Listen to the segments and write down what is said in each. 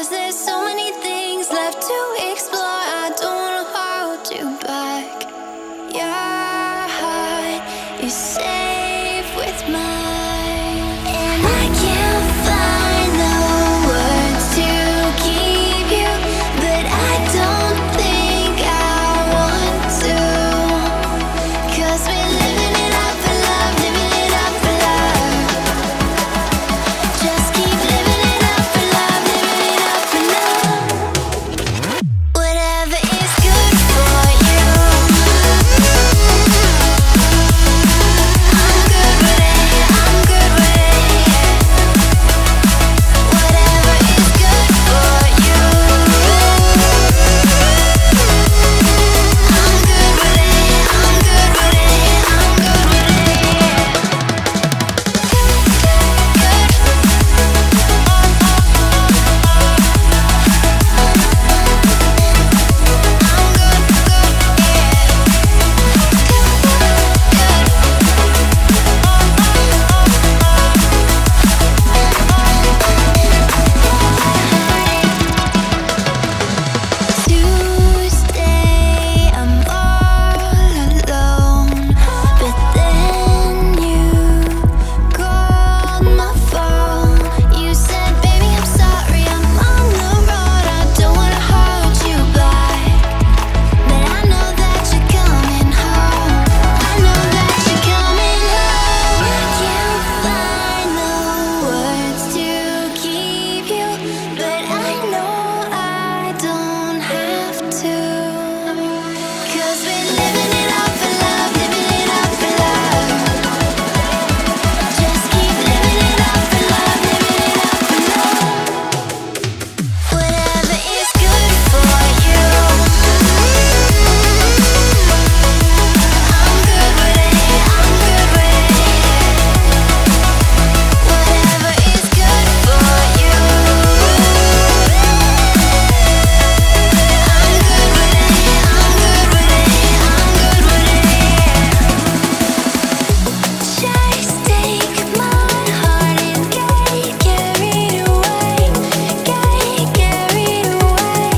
'cause there's so many things left to explore. I don't wanna hold you back. Your heart is safe with mine, and I can't find the words to keep you, but I don't think I want to, 'cause we're living it up for love, living it up for love. Just keep living it up for love, living it up for love. Whatever is good for you, I'm good with it, I'm good with it. Whatever is good for you, I'm good with it, I'm good with it, I'm good with Tuesday, I'm all alone, but then you called my phone. You said, baby, I'm sorry, I'm on the road. I don't wanna hold you back, but I know that you're coming home. I know that you're coming home. I can't find the words to keep you, but I know I don't have to, 'cause we're living it up for love, living it up for love. Just keep living it up for love, living it up for love. Whatever is good for you, I'm good with it, I'm good with it. Whatever is good for you, I'm good with it, I'm good with it, I'm good with it. Just take my heart and get carried away, get carried away.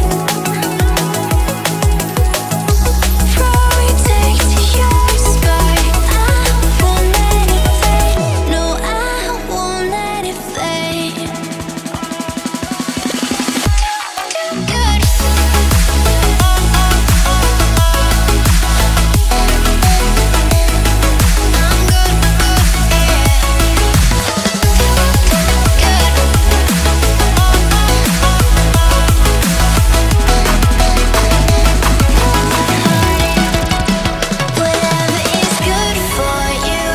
Protect your spark, I won't let it fade. No, I won't let it fade. Good. Whatever is good for you,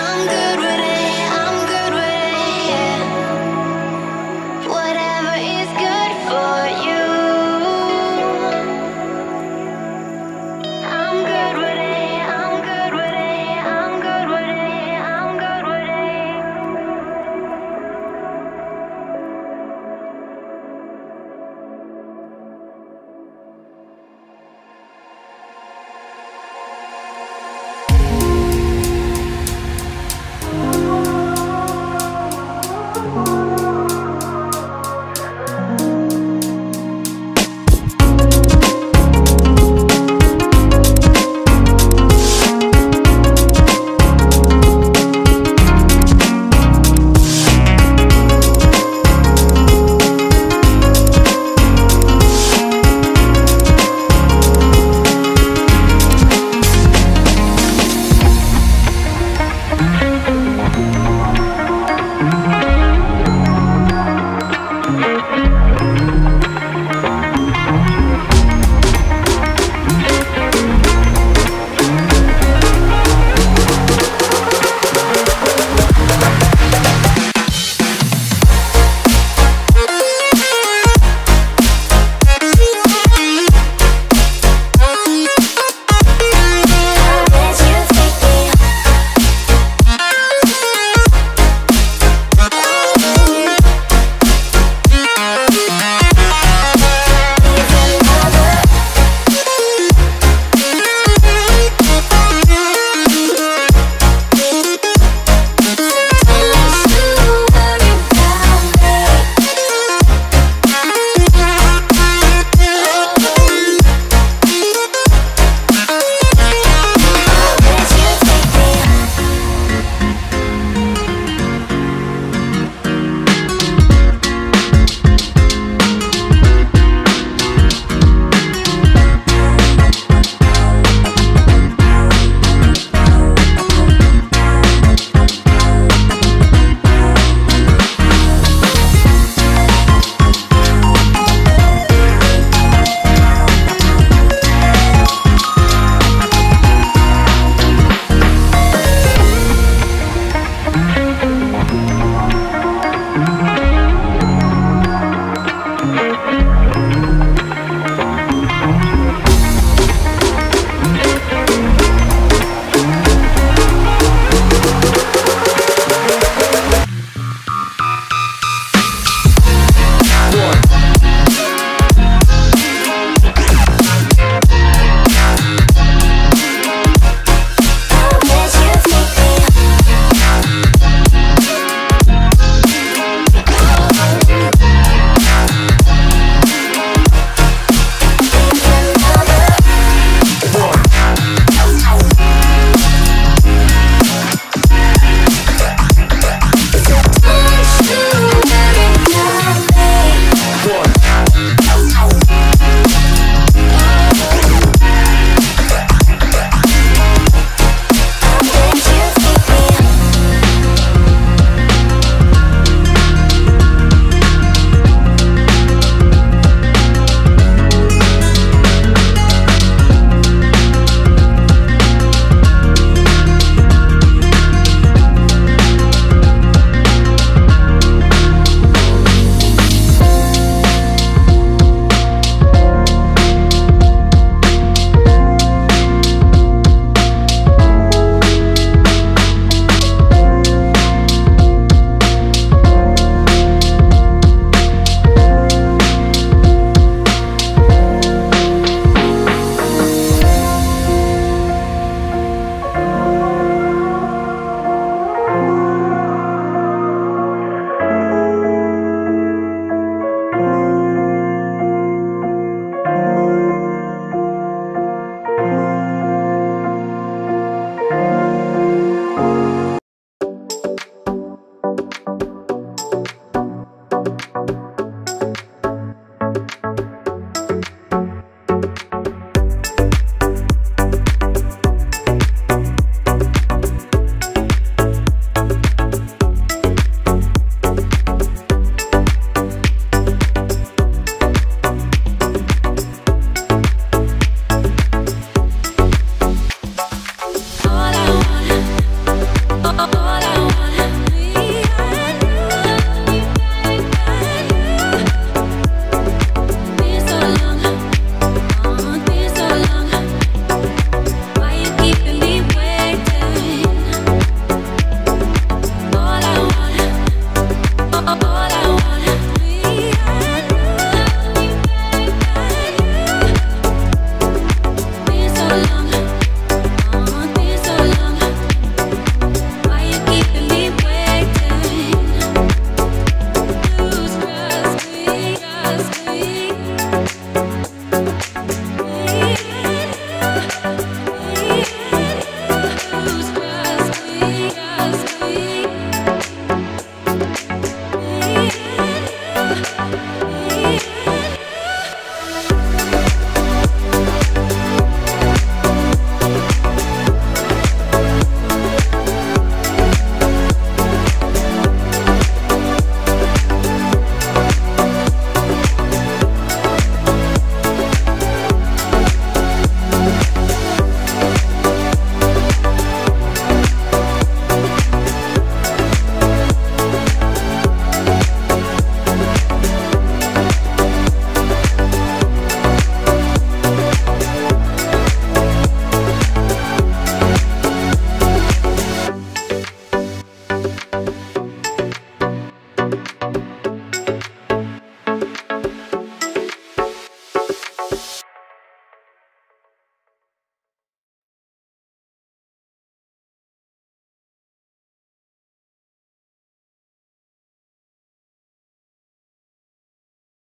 I'm good with it, I'm good with it. Whatever is good for you, I'm good with it, I'm good with it, I'm good with it, I'm good with it.